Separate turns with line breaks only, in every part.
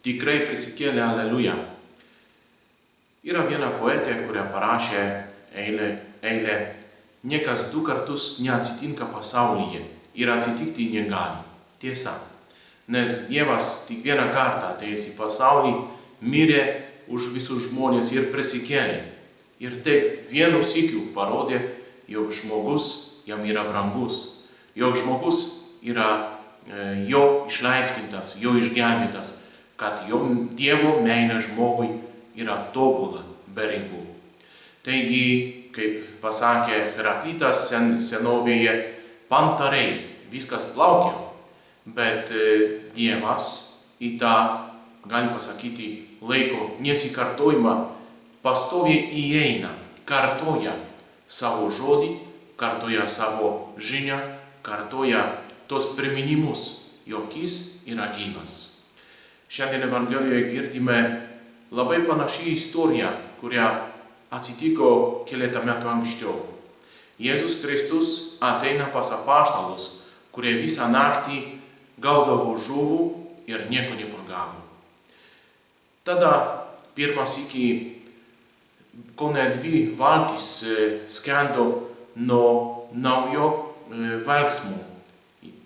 tikrai prisikėlė, aleluja. Yra viena poetė, kurią parašė eilę niekas 2 kartus neatsitinka pasaulyje ir atsitikti negali. Tiesa, nes Dievas tik vieną kartą atėjęs į pasaulį mirė už visus žmonės ir prisikėlė. Ir taip vienu sykiu parodė, jog žmogus jam yra brangus, jog žmogus yra jo išleiskintas, jo išgelbėtas, kad jo Dievo meilė žmogui yra tobula be ribų. Taigi, kaip pasakė Heraklitas senovėje, pantariai viskas plaukia, bet Dievas į tą, galim pasakyti, laiko nesikartojimą pastoviai įeina, kartoja savo žodį, kartoja savo žinią, kartoja tos priminimus, jog jis yra gyvas. Šiandien Evangelijoje girdime labai panašią istoriją, kurią atsitiko keletą metų anksčiau. Jėzus Kristus ateina pas apaštalus, kurie visą naktį gaudavo žuvų ir nieko nepagavo. Tada pirmas iki kone 2 valtys skendo nuo naujo valksmo.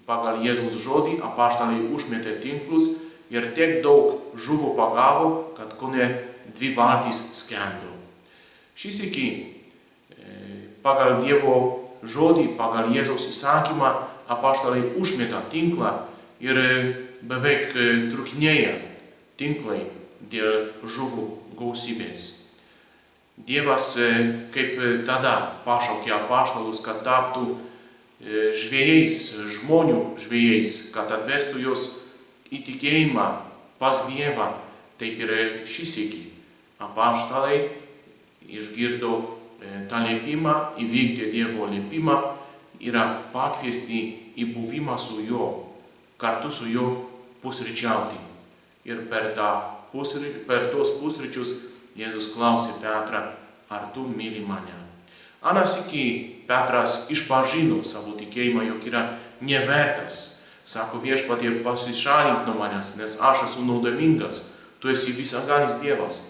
Pagal Jėzaus žodį apaštalai užmetė tinklus ir tiek daug žuvų pagavo, kad kone 2 valtys skendo. Šis iki pagal Dievo žodį, pagal Jėzaus įsakymą apaštalai užmeta tinklą ir beveik trūkinėja tinklai dėl žuvų gausybės. Dievas kaip tada pašaukė apaštalus, kad taptų žvejais, žmonių žvejais, kad atvestų juos į tikėjimą pas Dievą. Taip ir šis iki apaštalai išgirdo tą liepimą, įvykdė Dievo liepimą, yra pakviesti į buvimą su juo, kartu su juo pusryčiauti. Ir per tos pusryčius Jėzus klausė Petrą, ar tu myli mane? Anas iki Petras išpažino savo tikėjimą, jog yra nevertas. Sako, Viešpatie, pasišalink nuo manęs, nes aš esu nuodėmingas, tu esi visagalis Dievas.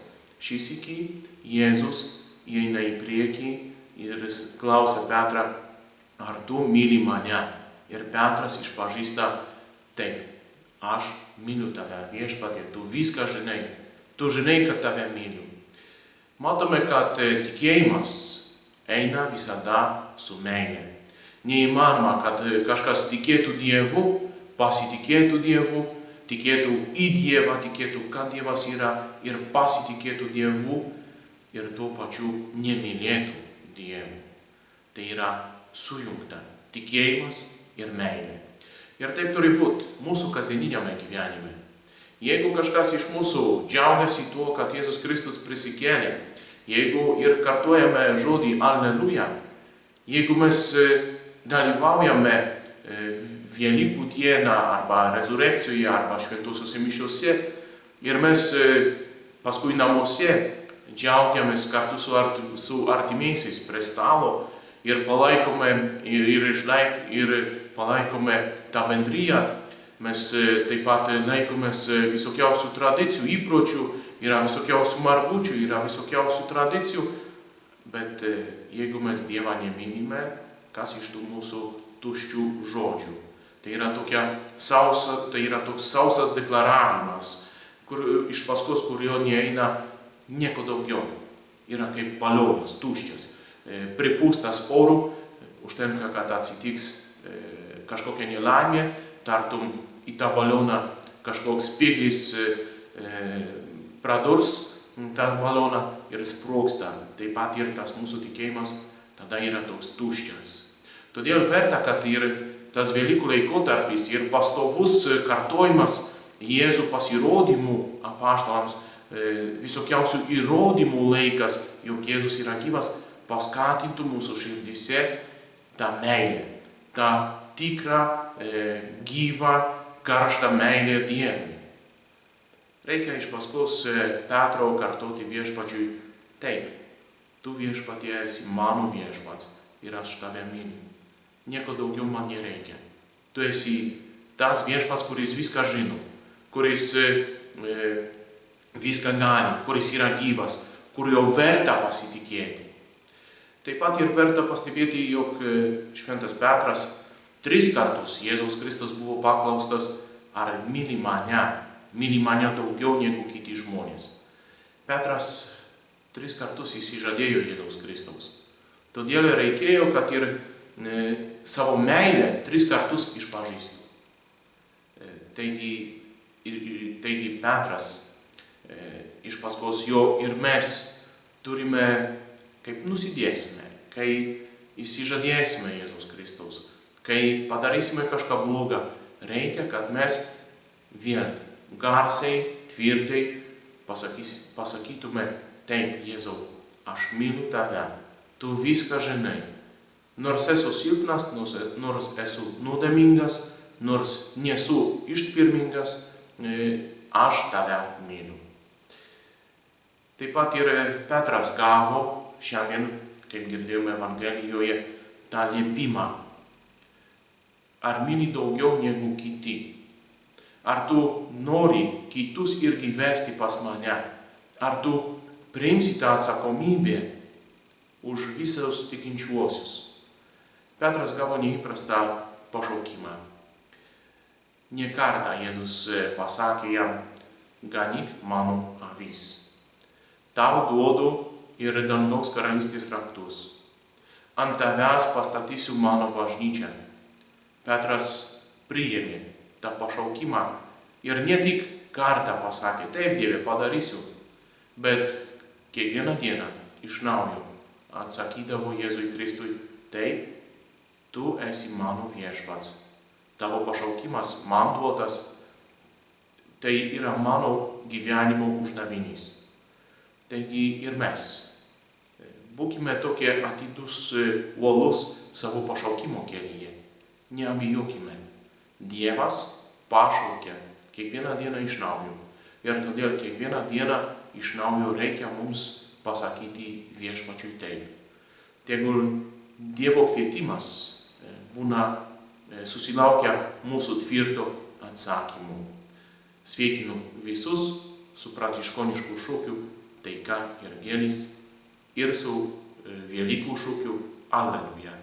Šis iki Jėzus įeina į priekį ir klausia Petrą, ar tu myli mane? Ir Petras išpažįsta, taip, aš myliu tave, Viešpatie, tu viską žinai, tu žinai, kad tave myliu. Matome, kad tikėjimas eina visada su meilė. Neįmanoma, kad kažkas tikėtų Dievu, pasitikėtų Dievu, tikėtų į Dievą, tikėtų, kad Dievas yra ir pasitikėtų Dievu ir tuo pačiu nemylėtų Dievu. Tai yra sujungta tikėjimas ir meilė. Ir taip turi būti mūsų kasdieniniame gyvenime. Jeigu kažkas iš mūsų džiaugiasi tuo, kad Jėzus Kristus prisikėlė, jeigu ir kartuojame žodį Alleluja, jeigu mes dalyvaujame Velykų dieną arba rezurekcijoje arba šventosiuose mišiose ir mes paskui namuose džiaugiamės kartu su artimaisiais prie stalo ir palaikome ir palaikome tą bendriją, mes taip pat laikomės visokiausių tradicijų, įpročių, yra visokiausių margučių, yra visokiausių tradicijų, bet jeigu mes Dievą nemylime, kas iš tų mūsų tuščių žodžių? Tai yra toks sausas deklaravimas, iš paskos kurio neeina nieko daugiau. Yra kaip balionas, tuščias, pripūstas oru, užtenka, kad atsitiks kažkokia nelaimė, tartum į tą balioną kažkoks spyglis pradurs tą balioną ir sprogsta. Taip pat ir tas mūsų tikėjimas tada yra toks tuščias. Todėl verta, kad ir tas Velykų laikotarpis ir pastovus kartojimas Jėzų pasirodymų apaštalams, visokiausių įrodymų laikas, jog Jėzus yra gyvas, paskatintų mūsų širdyse tą meilę, tą tikrą, gyvą, karštą meilę Dievui. Reikia iš paskos Petro kartoti Viešpačiui, taip, tu Viešpatie esi mano viešpats ir aš tave myliu. Nieko daugiau man nereikia. Tu esi tas viešpats, kuris viską žino, kuris viską gali, kuris yra gyvas, kurio verta pasitikėti. Taip pat ir verta pastebėti, jog šventas Petras 3 kartus Jėzaus Kristus buvo paklaustas, ar myli mane daugiau negu kiti žmonės. Petras 3 kartus įsižadėjo Jėzaus Kristaus. Todėl reikėjo, kad ir savo meilę 3 kartus išpažįstų. Taigi Petras iš paskos jo ir mes turime, kaip nusidėsime, kai įsižadėsime Jėzaus Kristaus, kai padarysime kažką blogą, reikia, kad mes vėl garsiai, tvirtai pasakytume: taip, Jėzau, aš myliu tave, tu viską žinai. Nors esu silpnas, nors esu nuodėmingas, nors nesu ištvermingas, aš tave myliu. Taip pat ir Petras gavo šiandien, kaip girdėjome Evangelijoje, tą liepimą. Ar myli daugiau negu kiti? Ar tu nori kitus irgi vesti pas mane? Ar tu priimsi tą atsakomybę už visus tikinčiuosius? Petras gavo neįprastą pašaukimą. Ne kartą Jėzus pasakė jam: ganyk mano avis. Tau duodu ir dangaus karalystės raktus. Ant tavęs pastatysiu mano bažnyčią. Petras priėmė tą pašaukimą ir ne tik kartą pasakė: taip, Dieve, padarysiu, bet kiekvieną dieną iš naujo atsakydavo Jėzui Kristui: taip, tu esi mano viešpats. Tavo pašaukimas man duotas, tai yra mano gyvenimo uždavinys. Taigi ir mes būkime tokie atidūs uolus savo pašaukimo kelyje. Neabijokime. Dievas pašaukia kiekvieną dieną iš naujo. Ir todėl kiekvieną dieną iš naujo reikia mums pasakyti viešpačiui taip. Tegul Dievo kvietimas būna susilaukia mūsų tvirto atsakymu. Sveikinu visus su pranciškonišku šūkiu taika ir gėris ir su Velykų šūkiu Alleluja.